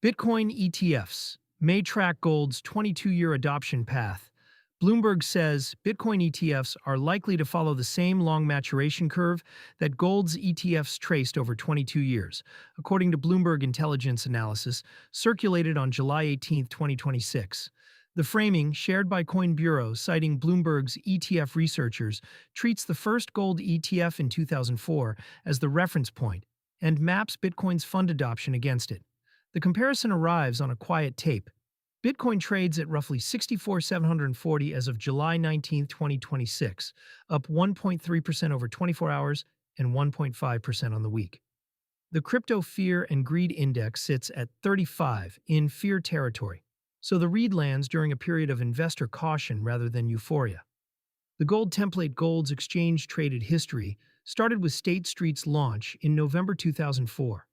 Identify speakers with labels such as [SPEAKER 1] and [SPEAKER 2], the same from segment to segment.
[SPEAKER 1] Bitcoin ETFs may track gold's 22-year adoption path. Bloomberg says Bitcoin ETFs are likely to follow the same long maturation curve that gold's ETFs traced over 22 years, according to Bloomberg Intelligence analysis circulated on July 18, 2026. The framing, shared by Coin Bureau citing Bloomberg's ETF researchers, treats the first gold ETF in 2004 as the reference point and maps Bitcoin's fund adoption against it. The comparison arrives on a quiet tape. Bitcoin trades at roughly 64,740 as of July 19, 2026, up 1.3% over 24 hours and 1.5% on the week. The Crypto Fear and Greed Index sits at 35 in fear territory, so the read lands during a period of investor caution rather than euphoria. The gold template Gold's exchange-traded history started with State Street's launch in November 2004.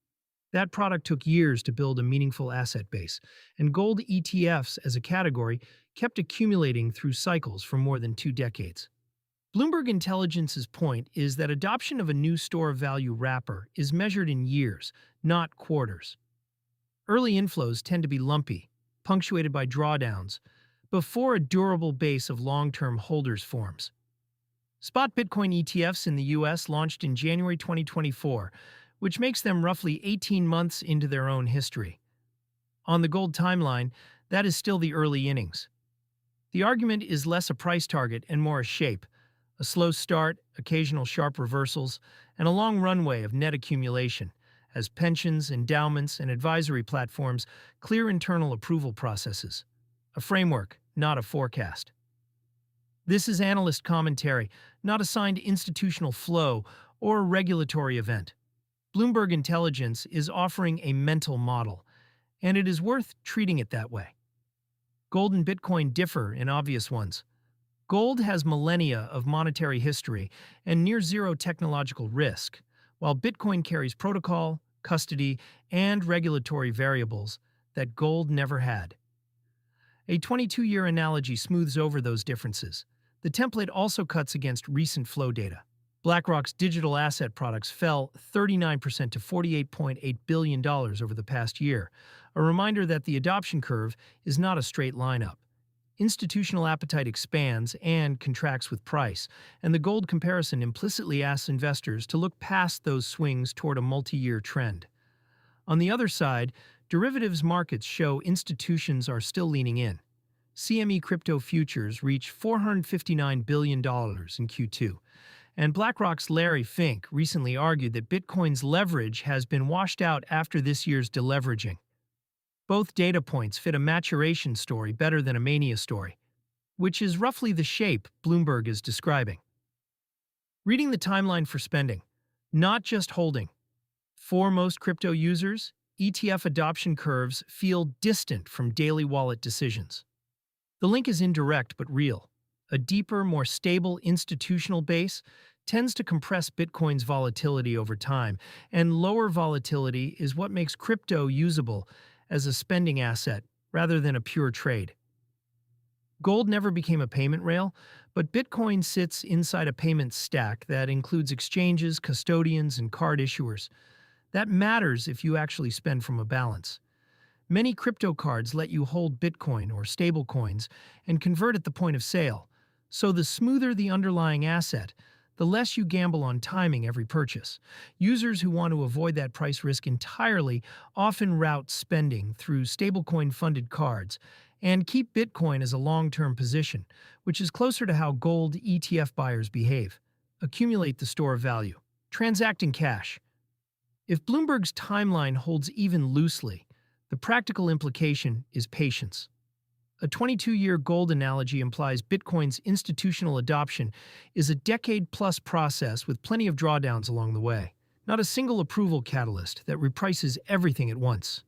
[SPEAKER 1] That product took years to build a meaningful asset base, and gold ETFs as a category kept accumulating through cycles for more than 2 decades. Bloomberg Intelligence's point is that adoption of a new store of value wrapper is measured in years, not quarters. Early inflows tend to be lumpy, punctuated by drawdowns, before a durable base of long-term holders forms. Spot Bitcoin ETFs in the U.S. launched in January 2024, which makes them roughly 18 months into their own history. On the gold timeline, that is still the early innings. The argument is less a price target and more a shape, a slow start, occasional sharp reversals, and a long runway of net accumulation, as pensions, endowments, and advisory platforms clear internal approval processes. A framework, not a forecast. This is analyst commentary, not assigned institutional flow or a regulatory event. Bloomberg Intelligence is offering a mental model, and it is worth treating it that way. Gold and Bitcoin differ in obvious ones. Gold has millennia of monetary history and near-zero technological risk, while Bitcoin carries protocol, custody, and regulatory variables that gold never had. A 22-year analogy smooths over those differences. The template also cuts against recent flow data. BlackRock's digital asset products fell 39% to $48.8 billion over the past year, a reminder that the adoption curve is not a straight line up. Institutional appetite expands and contracts with price, and the gold comparison implicitly asks investors to look past those swings toward a multi-year trend. On the other side, derivatives markets show institutions are still leaning in. CME crypto futures reached $459 billion in Q2. And BlackRock's Larry Fink recently argued that Bitcoin's leverage has been washed out after this year's deleveraging. Both data points fit a maturation story better than a mania story, which is roughly the shape Bloomberg is describing. Reading the timeline for spending, not just holding. For most crypto users, ETF adoption curves feel distant from daily wallet decisions. The link is indirect but real. A deeper, more stable institutional base tends to compress Bitcoin's volatility over time, and lower volatility is what makes crypto usable as a spending asset rather than a pure trade. Gold never became a payment rail, but Bitcoin sits inside a payment stack that includes exchanges, custodians, and card issuers. That matters if you actually spend from a balance. Many crypto cards let you hold Bitcoin or stablecoins and convert at the point of sale. So the smoother the underlying asset, the less you gamble on timing every purchase. Users who want to avoid that price risk entirely often route spending through stablecoin-funded cards and keep Bitcoin as a long-term position, which is closer to how gold ETF buyers behave. Accumulate the store of value. Transact in cash. If Bloomberg's timeline holds even loosely, the practical implication is patience. A 22-year gold analogy implies Bitcoin's institutional adoption is a decade-plus process with plenty of drawdowns along the way, not a single approval catalyst that reprices everything at once.